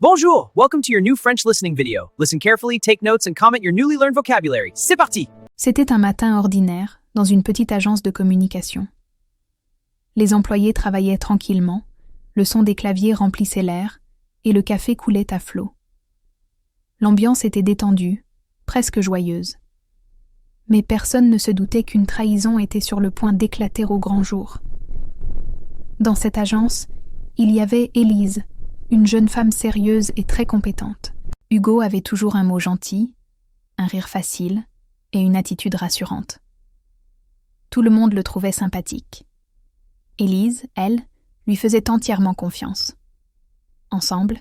Bonjour, welcome to your new French listening video. Listen carefully, take notes, and comment your newly learned vocabulary. C'est parti! C'était un matin ordinaire, dans une petite agence de communication. Les employés travaillaient tranquillement, le son des claviers remplissait l'air, et le café coulait à flot. L'ambiance était détendue, presque joyeuse. Mais personne ne se doutait qu'une trahison était sur le point d'éclater au grand jour. Dans cette agence, il y avait Élise, une jeune femme sérieuse et très compétente. Hugo avait toujours un mot gentil, un rire facile et une attitude rassurante. Tout le monde le trouvait sympathique. Élise, elle, lui faisait entièrement confiance. Ensemble,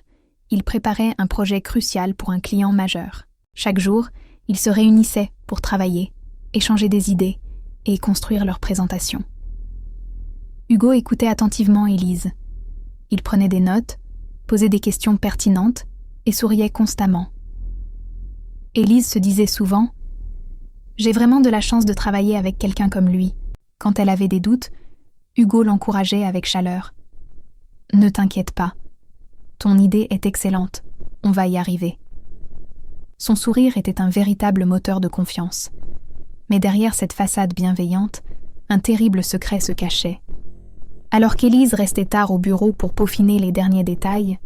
ils préparaient un projet crucial pour un client majeur. Chaque jour, ils se réunissaient pour travailler, échanger des idées et construire leur présentation. Hugo écoutait attentivement Élise. Il prenait des notes, posait des questions pertinentes et souriait constamment. Élise se disait souvent « J'ai vraiment de la chance de travailler avec quelqu'un comme lui ». Quand elle avait des doutes, Hugo l'encourageait avec chaleur. « Ne t'inquiète pas, ton idée est excellente, on va y arriver ». Son sourire était un véritable moteur de confiance. Mais derrière cette façade bienveillante, un terrible secret se cachait. Alors qu'Élise restait tard au bureau pour peaufiner les derniers détails,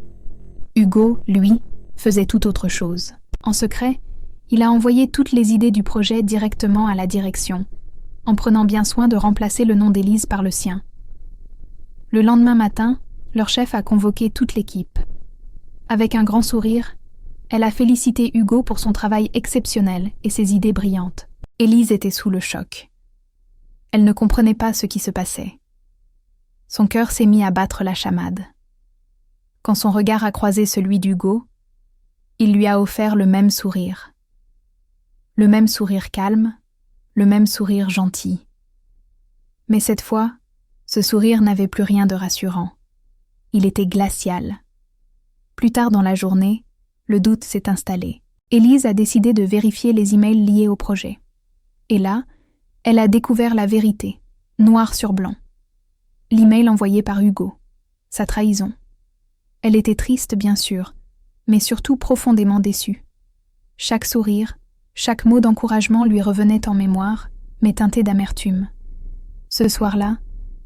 Hugo, lui, faisait tout autre chose. En secret, il a envoyé toutes les idées du projet directement à la direction, en prenant bien soin de remplacer le nom d'Élise par le sien. Le lendemain matin, leur chef a convoqué toute l'équipe. Avec un grand sourire, elle a félicité Hugo pour son travail exceptionnel et ses idées brillantes. Élise était sous le choc. Elle ne comprenait pas ce qui se passait. Son cœur s'est mis à battre la chamade. Quand son regard a croisé celui d'Hugo, il lui a offert le même sourire. Le même sourire calme, le même sourire gentil. Mais cette fois, ce sourire n'avait plus rien de rassurant. Il était glacial. Plus tard dans la journée, le doute s'est installé. Élise a décidé de vérifier les emails liés au projet. Et là, elle a découvert la vérité, noir sur blanc. L'email envoyé par Hugo, sa trahison. Elle était triste, bien sûr, mais surtout profondément déçue. Chaque sourire, chaque mot d'encouragement lui revenait en mémoire, mais teinté d'amertume. Ce soir-là,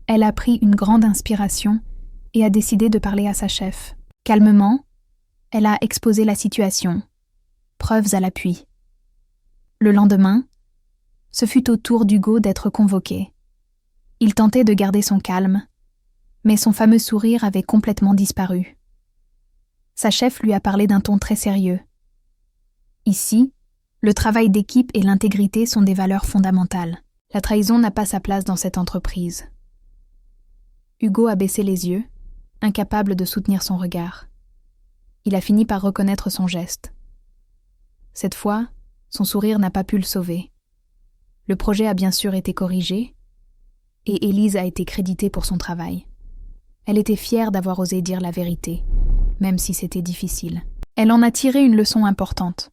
elle a pris une grande inspiration et a décidé de parler à sa chef. Calmement, elle a exposé la situation, preuves à l'appui. Le lendemain, ce fut au tour d'Hugo d'être convoqué. Il tentait de garder son calme, mais son fameux sourire avait complètement disparu. Sa chef lui a parlé d'un ton très sérieux. Ici, le travail d'équipe et l'intégrité sont des valeurs fondamentales. La trahison n'a pas sa place dans cette entreprise. Hugo a baissé les yeux, incapable de soutenir son regard. Il a fini par reconnaître son geste. Cette fois, son sourire n'a pas pu le sauver. Le projet a bien sûr été corrigé, et Élise a été créditée pour son travail. Elle était fière d'avoir osé dire la vérité, même si c'était difficile. Elle en a tiré une leçon importante.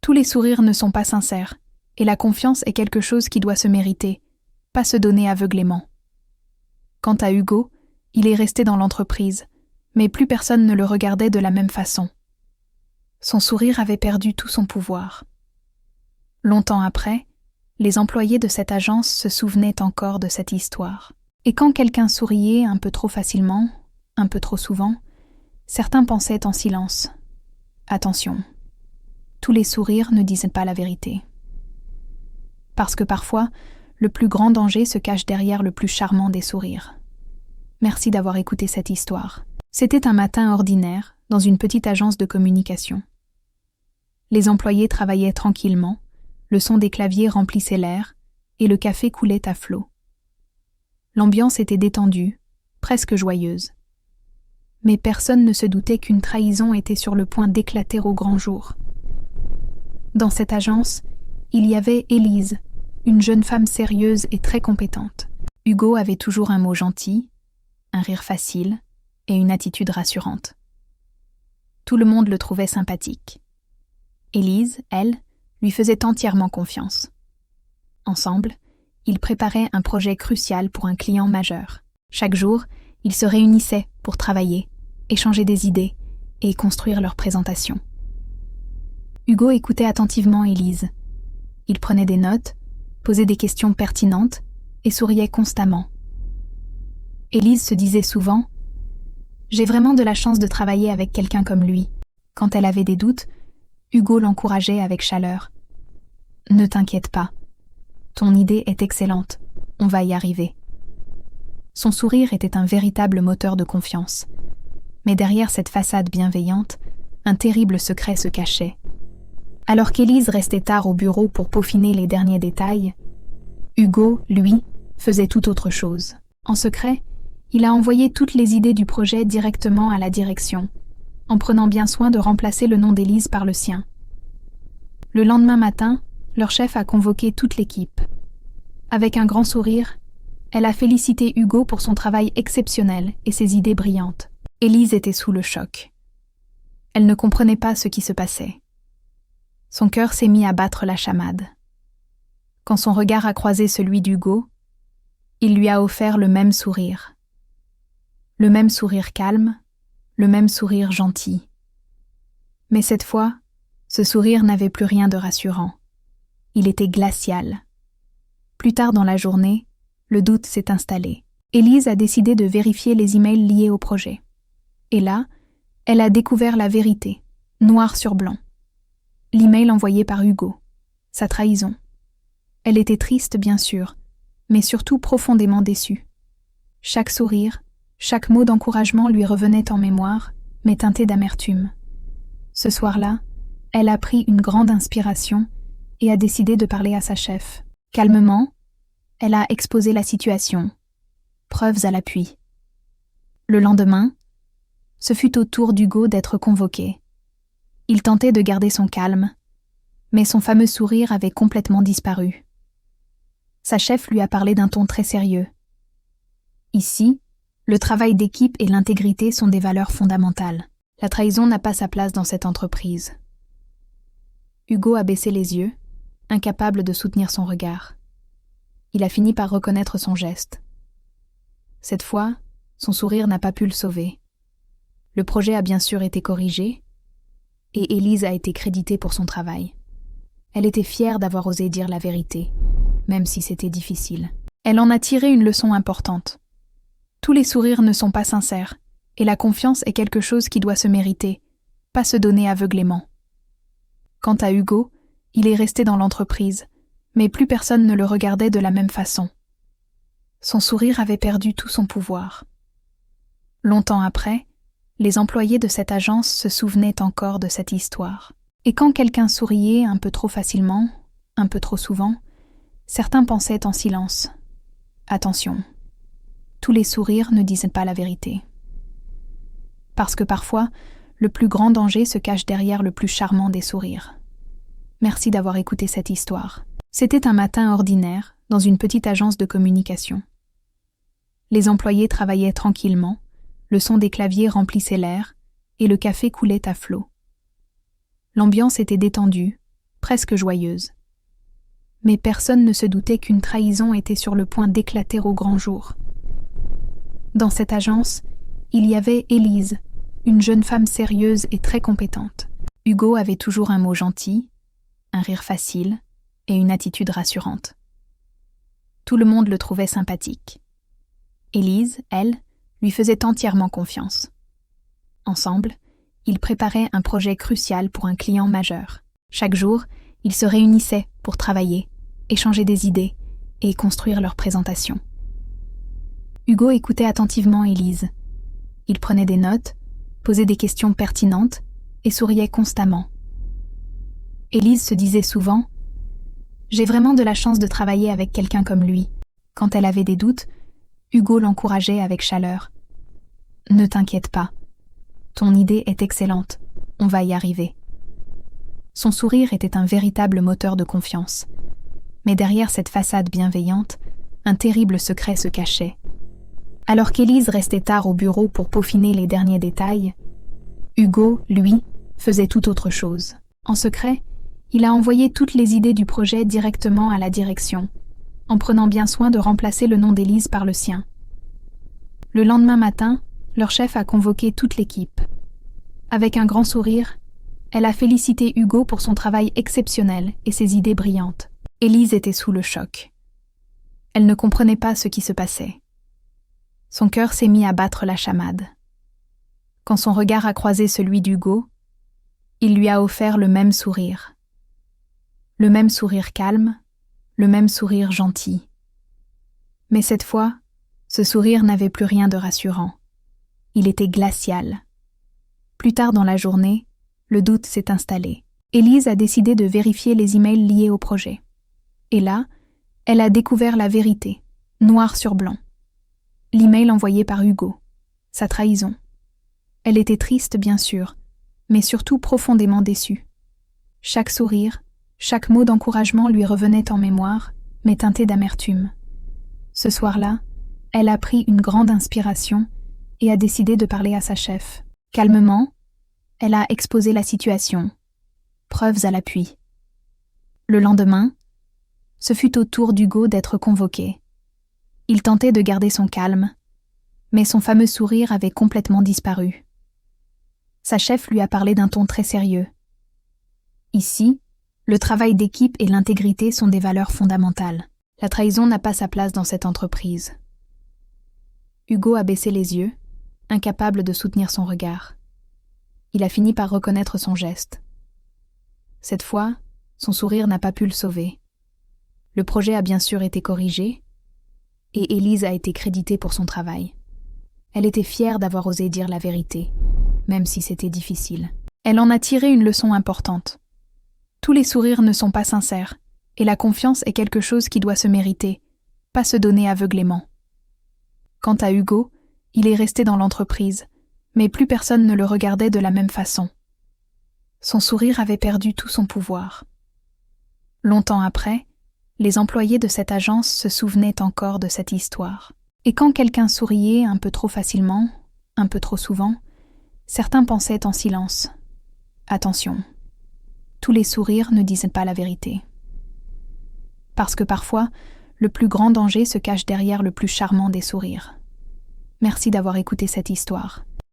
Tous les sourires ne sont pas sincères, et la confiance est quelque chose qui doit se mériter, pas se donner aveuglément. Quant à Hugo, il est resté dans l'entreprise, mais plus personne ne le regardait de la même façon. Son sourire avait perdu tout son pouvoir. Longtemps après, les employés de cette agence se souvenaient encore de cette histoire. Et quand quelqu'un souriait un peu trop facilement, un peu trop souvent, certains pensaient en silence. Attention, tous les sourires ne disent pas la vérité. Parce que parfois, le plus grand danger se cache derrière le plus charmant des sourires. Merci d'avoir écouté cette histoire. C'était un matin ordinaire, dans une petite agence de communication. Les employés travaillaient tranquillement, le son des claviers remplissait l'air, et le café coulait à flot. L'ambiance était détendue, presque joyeuse. Mais personne ne se doutait qu'une trahison était sur le point d'éclater au grand jour. Dans cette agence, il y avait Élise, une jeune femme sérieuse et très compétente. Hugo avait toujours un mot gentil, un rire facile et une attitude rassurante. Tout le monde le trouvait sympathique. Élise, elle, lui faisait entièrement confiance. Ensemble, ils préparaient un projet crucial pour un client majeur. Chaque jour, ils se réunissaient pour travailler, échanger des idées et construire leur présentation. Hugo écoutait attentivement Élise. Il prenait des notes, posait des questions pertinentes et souriait constamment. Élise se disait souvent « J'ai vraiment de la chance de travailler avec quelqu'un comme lui ». Quand elle avait des doutes, Hugo l'encourageait avec chaleur. « Ne t'inquiète pas, ton idée est excellente, on va y arriver ». Son sourire était un véritable moteur de confiance. Mais derrière cette façade bienveillante, un terrible secret se cachait. Alors qu'Élise restait tard au bureau pour peaufiner les derniers détails, Hugo, lui, faisait tout autre chose. En secret, il a envoyé toutes les idées du projet directement à la direction, en prenant bien soin de remplacer le nom d'Élise par le sien. Le lendemain matin, leur chef a convoqué toute l'équipe. Avec un grand sourire, elle a félicité Hugo pour son travail exceptionnel et ses idées brillantes. Élise était sous le choc. Elle ne comprenait pas ce qui se passait. Son cœur s'est mis à battre la chamade. Quand son regard a croisé celui d'Hugo, il lui a offert le même sourire. Le même sourire calme, le même sourire gentil. Mais cette fois, ce sourire n'avait plus rien de rassurant. Il était glacial. Plus tard dans la journée, le doute s'est installé. Élise a décidé de vérifier les emails liés au projet. Et là, elle a découvert la vérité, noir sur blanc. L'email envoyé par Hugo, sa trahison. Elle était triste, bien sûr, mais surtout profondément déçue. Chaque sourire, chaque mot d'encouragement lui revenait en mémoire, mais teinté d'amertume. Ce soir-là, elle a pris une grande inspiration et a décidé de parler à sa chef. Calmement, elle a exposé la situation. Preuves à l'appui. Le lendemain, ce fut au tour d'Hugo d'être convoqué. Il tentait de garder son calme, mais son fameux sourire avait complètement disparu. Sa chef lui a parlé d'un ton très sérieux. Ici, le travail d'équipe et l'intégrité sont des valeurs fondamentales. La trahison n'a pas sa place dans cette entreprise. Hugo a baissé les yeux, incapable de soutenir son regard. Il a fini par reconnaître son geste. Cette fois, son sourire n'a pas pu le sauver. Le projet a bien sûr été corrigé, et Élise a été créditée pour son travail. Elle était fière d'avoir osé dire la vérité, même si c'était difficile. Elle en a tiré une leçon importante. Tous les sourires ne sont pas sincères, et la confiance est quelque chose qui doit se mériter, pas se donner aveuglément. Quant à Hugo, il est resté dans l'entreprise, mais plus personne ne le regardait de la même façon. Son sourire avait perdu tout son pouvoir. Longtemps après, les employés de cette agence se souvenaient encore de cette histoire. Et quand quelqu'un souriait un peu trop facilement, un peu trop souvent, certains pensaient en silence. Attention, tous les sourires ne disent pas la vérité. Parce que parfois, le plus grand danger se cache derrière le plus charmant des sourires. Merci d'avoir écouté cette histoire. C'était un matin ordinaire, dans une petite agence de communication. Les employés travaillaient tranquillement, le son des claviers remplissait l'air, et le café coulait à flot. L'ambiance était détendue, presque joyeuse. Mais personne ne se doutait qu'une trahison était sur le point d'éclater au grand jour. Dans cette agence, il y avait Élise, une jeune femme sérieuse et très compétente. Hugo avait toujours un mot gentil, un rire facile et une attitude rassurante. Tout le monde le trouvait sympathique. Élise, elle, lui faisait entièrement confiance. Ensemble, ils préparaient un projet crucial pour un client majeur. Chaque jour, ils se réunissaient pour travailler, échanger des idées et construire leur présentation. Hugo écoutait attentivement Élise. Il prenait des notes, posait des questions pertinentes et souriait constamment. Élise se disait souvent « J'ai vraiment de la chance de travailler avec quelqu'un comme lui ». Quand elle avait des doutes, Hugo l'encourageait avec chaleur. « Ne t'inquiète pas, ton idée est excellente, on va y arriver ». Son sourire était un véritable moteur de confiance. Mais derrière cette façade bienveillante, un terrible secret se cachait. Alors qu'Élise restait tard au bureau pour peaufiner les derniers détails, Hugo, lui, faisait tout autre chose. En secret, il a envoyé toutes les idées du projet directement à la direction, en prenant bien soin de remplacer le nom d'Élise par le sien. Le lendemain matin, leur chef a convoqué toute l'équipe. Avec un grand sourire, elle a félicité Hugo pour son travail exceptionnel et ses idées brillantes. Élise était sous le choc. Elle ne comprenait pas ce qui se passait. Son cœur s'est mis à battre la chamade. Quand son regard a croisé celui d'Hugo, il lui a offert le même sourire. Le même sourire calme, le même sourire gentil. Mais cette fois, ce sourire n'avait plus rien de rassurant. Il était glacial. Plus tard dans la journée, le doute s'est installé. Élise a décidé de vérifier les emails liés au projet. Et là, elle a découvert la vérité, noir sur blanc. L'email envoyé par Hugo, sa trahison. Elle était triste, bien sûr, mais surtout profondément déçue. Chaque sourire, chaque mot d'encouragement lui revenait en mémoire, mais teinté d'amertume. Ce soir-là, elle a pris une grande inspiration et a décidé de parler à sa chef. Calmement, elle a exposé la situation. Preuves à l'appui. Le lendemain, ce fut au tour d'Hugo d'être convoqué. Il tentait de garder son calme, mais son fameux sourire avait complètement disparu. Sa chef lui a parlé d'un ton très sérieux. Ici, le travail d'équipe et l'intégrité sont des valeurs fondamentales. La trahison n'a pas sa place dans cette entreprise. Hugo a baissé les yeux, incapable de soutenir son regard. Il a fini par reconnaître son geste. Cette fois, son sourire n'a pas pu le sauver. Le projet a bien sûr été corrigé, et Élise a été créditée pour son travail. Elle était fière d'avoir osé dire la vérité, même si c'était difficile. Elle en a tiré une leçon importante. Tous les sourires ne sont pas sincères, et la confiance est quelque chose qui doit se mériter, pas se donner aveuglément. Quant à Hugo, il est resté dans l'entreprise, mais plus personne ne le regardait de la même façon. Son sourire avait perdu tout son pouvoir. Longtemps après, les employés de cette agence se souvenaient encore de cette histoire. Et quand quelqu'un souriait un peu trop facilement, un peu trop souvent, certains pensaient en silence. Attention, tous les sourires ne disent pas la vérité. Parce que parfois, le plus grand danger se cache derrière le plus charmant des sourires. Merci d'avoir écouté cette histoire.